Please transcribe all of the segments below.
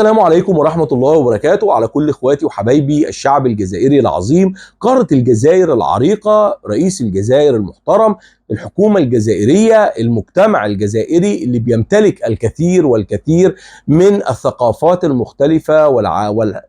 السلام عليكم ورحمة الله وبركاته على كل اخواتي وحبايبي الشعب الجزائري العظيم، قارة الجزائر العريقة، رئيس الجزائر المحترم، الحكومة الجزائرية، المجتمع الجزائري اللي بيمتلك الكثير والكثير من الثقافات المختلفة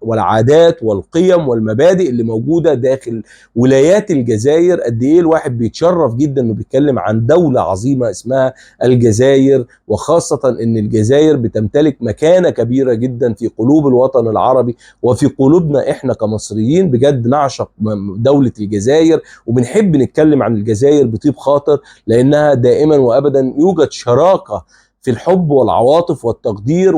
والعادات والقيم والمبادئ اللي موجودة داخل ولايات الجزائر. قد ايه الواحد بيتشرف جدا انه بيتكلم عن دولة عظيمة اسمها الجزائر، وخاصة ان الجزائر بتمتلك مكانة كبيرة جدا في قلوب الوطن العربي وفي قلوبنا احنا كمصريين. بجد نعشق دولة الجزائر وبنحب نتكلم عن الجزائر بطيب خاطر، لانها دائما وابدا يوجد شراكة في الحب والعواطف والتقدير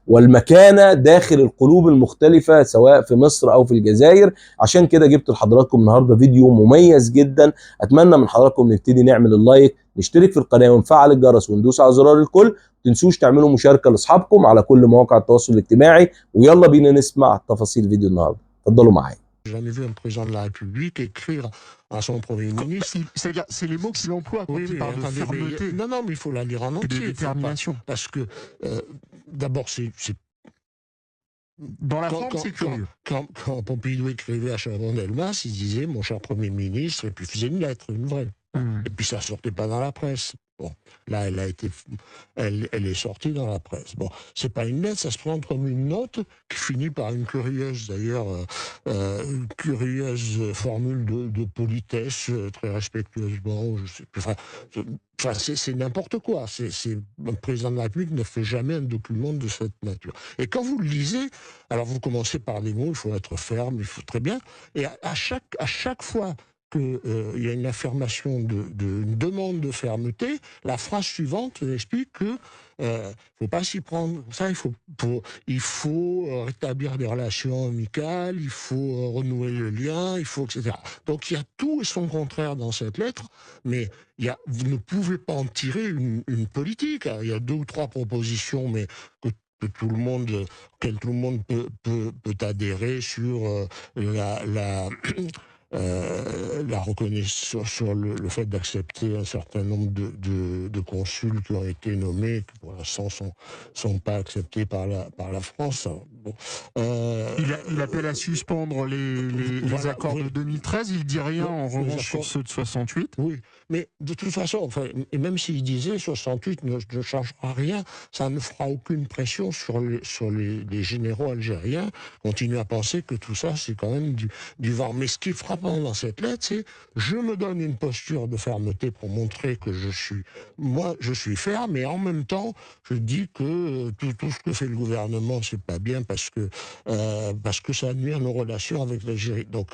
والمكانة داخل القلوب المختلفة سواء في مصر أو في الجزائر. عشان كده جبت لحضراتكم النهاردة فيديو مميز جدا. أتمنى من حضراتكم نبتدي نعمل اللايك، نشترك في القناة ونفعل الجرس وندوس على زرار الكل. تنسوش تعملوا مشاركة لأصحابكم على كل مواقع التواصل الاجتماعي، ويلا بينا نسمع تفاصيل فيديو النهاردة. اتفضلوا معايا. Jamais vu un président de la République écrire à son Premier ministre. C'est-à-dire, c'est les mots qu'il emploie quand il parle de fermeté. Non, mais il faut la lire en entier. Et de détermination. Parce que, d'abord, c'est... Dans la forme, c'est curieux. Quand Pompidou écrivait à Chaban-Delmas, il disait « Mon cher Premier ministre », et puis il faisait une lettre, une vraie. Et puis ça ne sortait pas dans la presse. Bon, là, elle est sortie dans la presse. Bon, c'est pas une lettre, ça se présente comme une note qui finit par une curieuse, d'ailleurs, une curieuse formule de politesse, très respectueusement. Je sais plus, enfin, c'est n'importe quoi. Un président de la République ne fait jamais un document de cette nature. Et quand vous le lisez, alors vous commencez par les mots, il faut être ferme, il faut très bien. Et à chaque fois qu'il y a une affirmation une demande de fermeté, la phrase suivante explique que faut pas s'y prendre. Ça, il faut rétablir des relations amicales, il faut renouer le lien, il faut, etc. Donc il y a tout et son contraire dans cette lettre, mais vous ne pouvez pas en tirer une politique. Il y a 2 ou 3 propositions, mais auxquelles tout le monde peut adhérer sur la reconnaissance sur le fait d'accepter un certain nombre de consuls qui ont été nommés, qui pour l'instant sont pas acceptés par la France. Bon. Il appelle à suspendre les accords de 2013, il dit rien en revanche sur ceux de 68. Oui, mais de toute façon, enfin, et même s'il disait 68 ne changera rien, ça ne fera aucune pression sur les généraux algériens. Continuent à penser que tout ça, c'est quand même du vent. Mais ce qui est frappant dans cette lettre, c'est je me donne une posture de fermeté pour montrer que je suis ferme, et en même temps, je dis que tout ce que fait le gouvernement, c'est pas bien parce que ça nuit à nos relations avec l'Algérie. Donc,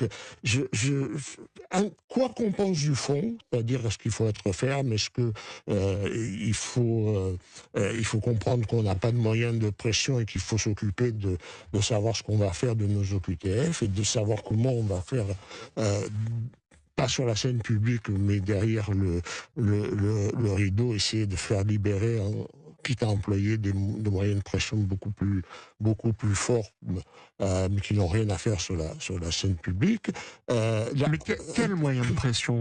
quoi qu'on pense du fond, c'est-à-dire est-ce qu'il faut être ferme, est-ce que il faut comprendre qu'on n'a pas de moyens de pression et qu'il faut s'occuper de savoir ce qu'on va faire de nos OQTF et de savoir comment on va faire pas sur la scène publique, mais derrière le rideau, essayer de faire libérer, quitte à employer des moyens de pression beaucoup plus forts, mais qui n'ont rien à faire sur la scène publique. Mais quel moyen de pression,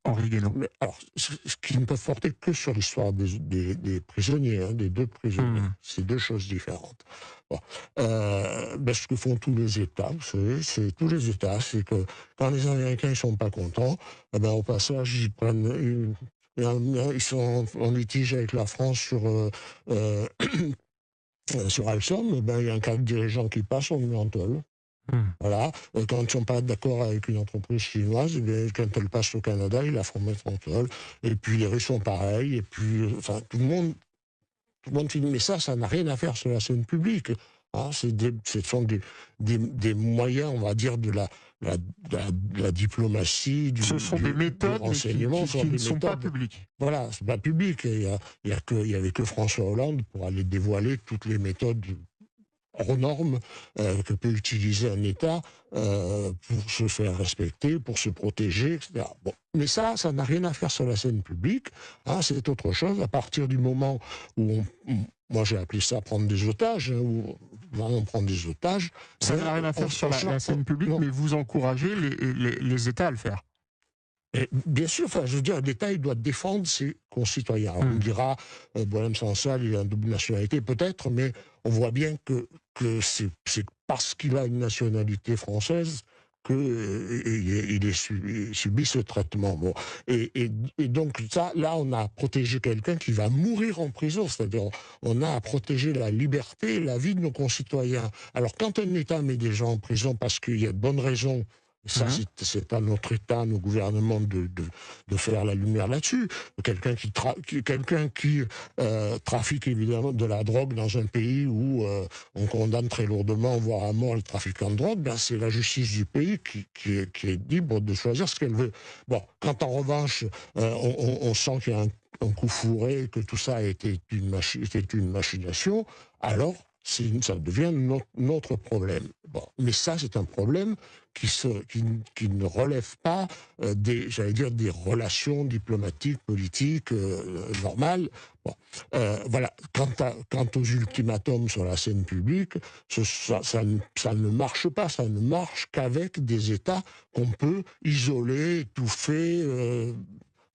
Henri Guénon? Alors, ce qui ne peut porter que sur l'histoire des prisonniers, des 2 prisonniers. C'est 2 choses différentes. Bon. Ce que font tous les États, vous savez, c'est tous les États, c'est que quand les Américains ne sont pas contents, au passage, ils sont en litige avec la France sur Alstom, il y a un cadre dirigeant qui passe, on le met en tôle. Voilà. Quand ils ne sont pas d'accord avec une entreprise chinoise, quand elle passe au Canada, ils la font mettre en tôle. Et puis les Russes sont pareils, et puis tout le monde finit. Mais ça n'a rien à faire sur la scène publique. Ce sont des moyens, on va dire, de la diplomatie, ce sont des méthodes qui ne sont pas publiques. Voilà, c'est pas public. Il y avait que François Hollande pour aller dévoiler toutes les méthodes hors normes que peut utiliser un État pour se faire respecter, pour se protéger, etc. Bon. Mais ça n'a rien à faire sur la scène publique. C'est autre chose. À partir du moment où moi j'ai appelé ça prendre des otages, où vraiment prendre des otages. Ça n'a rien à faire sur la scène publique, mais vous encouragez les États à le faire. Et bien sûr, enfin, je veux dire, l'État, il doit défendre ses concitoyens. Alors, on me dira, Boualem Sansal, il a une double nationalité, peut-être, mais on voit bien que c'est parce qu'il a une nationalité française il subit ce traitement. Bon. Et donc, ça, là, on a protégé quelqu'un qui va mourir en prison. C'est-à-dire, on a à protéger la liberté et la vie de nos concitoyens. Alors, quand un État met des gens en prison parce qu'il y a de bonnes raisons, ça, c'est à notre État, à nos gouvernements de faire la lumière là-dessus. Quelqu'un qui trafique évidemment de la drogue dans un pays où on condamne très lourdement, voire à mort, les trafiquants de drogue, ben c'est la justice du pays qui est libre de choisir ce qu'elle veut. Bon, quand en revanche, on sent qu'il y a un coup fourré, que tout ça était une machination, alors ça devient notre problème. Bon, mais ça, c'est un problème qui ne relève pas des relations diplomatiques, politiques normales. Bon, voilà. Quant aux ultimatums sur la scène publique, ça ne marche pas. Ça ne marche qu'avec des États qu'on peut isoler, étouffer.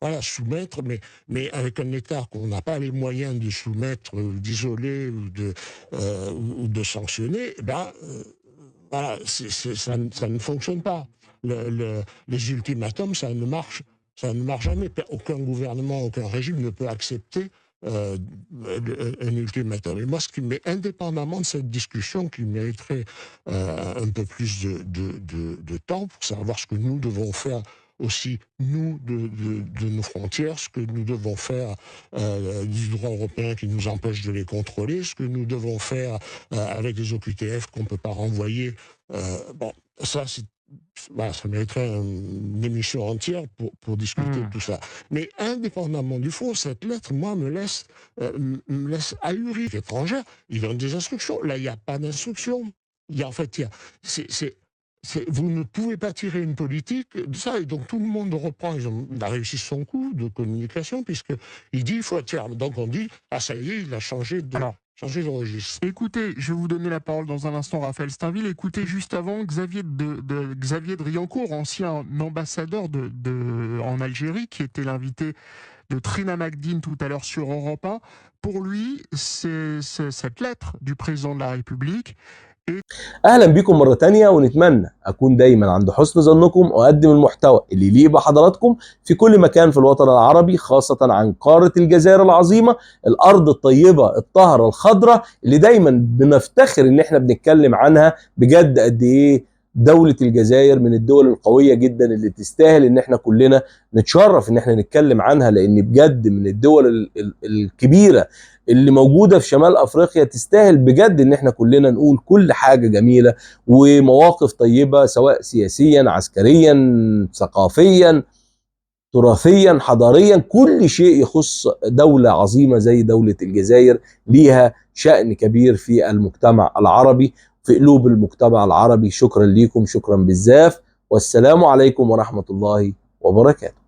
Voilà, soumettre, mais avec un État qu'on n'a pas les moyens de soumettre, d'isoler ou de sanctionner, voilà, ça ne fonctionne pas. Les ultimatums, ça ne marche jamais. Aucun gouvernement, aucun régime ne peut accepter un ultimatum. Et moi, ce qui m'est indépendamment de cette discussion, qui mériterait un peu plus de temps pour savoir ce que nous devons faire aussi, nous, de nos frontières, ce que nous devons faire du droit européen qui nous empêche de les contrôler, ce que nous devons faire avec les OQTF qu'on ne peut pas renvoyer. Bon, ça, ça mériterait une émission entière pour discuter de tout ça. Mais indépendamment du fond, cette lettre, moi, me laisse ahuri. Étrangère, il donne des instructions. Là, il n'y a pas d'instructions. Vous ne pouvez pas tirer une politique de ça, et donc tout le monde reprend. Il a réussi son coup de communication, puisqu'il dit il faut tirer. Donc on dit, ah ça y est, il a changé de registre. Écoutez, je vais vous donner la parole dans un instant, Raphaël Steinville. Écoutez, juste avant, Xavier de Driancourt, ancien ambassadeur en Algérie, qui était l'invité de Trina Magdine tout à l'heure sur Europe 1. Pour lui, c'est cette lettre du président de la République. اهلا بكم مرة تانية، ونتمنى اكون دايما عند حسن ظنكم واقدم المحتوى اللي يليق بحضراتكم في كل مكان في الوطن العربي، خاصة عن قارة الجزائر العظيمة، الارض الطيبة الطاهرة الخضراء اللي دايما بنفتخر ان احنا بنتكلم عنها. بجد قد ايه دولة الجزائر من الدول القوية جدا اللي تستاهل ان احنا كلنا نتشرف ان احنا نتكلم عنها، لان بجد من الدول الكبيرة اللي موجودة في شمال أفريقيا تستاهل بجد إن احنا كلنا نقول كل حاجة جميلة ومواقف طيبة، سواء سياسيا، عسكريا، ثقافيا، تراثيا، حضاريا. كل شيء يخص دولة عظيمة زي دولة الجزائر ليها شأن كبير في المجتمع العربي، في قلوب المجتمع العربي. شكرا ليكم، شكرا بالزاف، والسلام عليكم ورحمة الله وبركاته.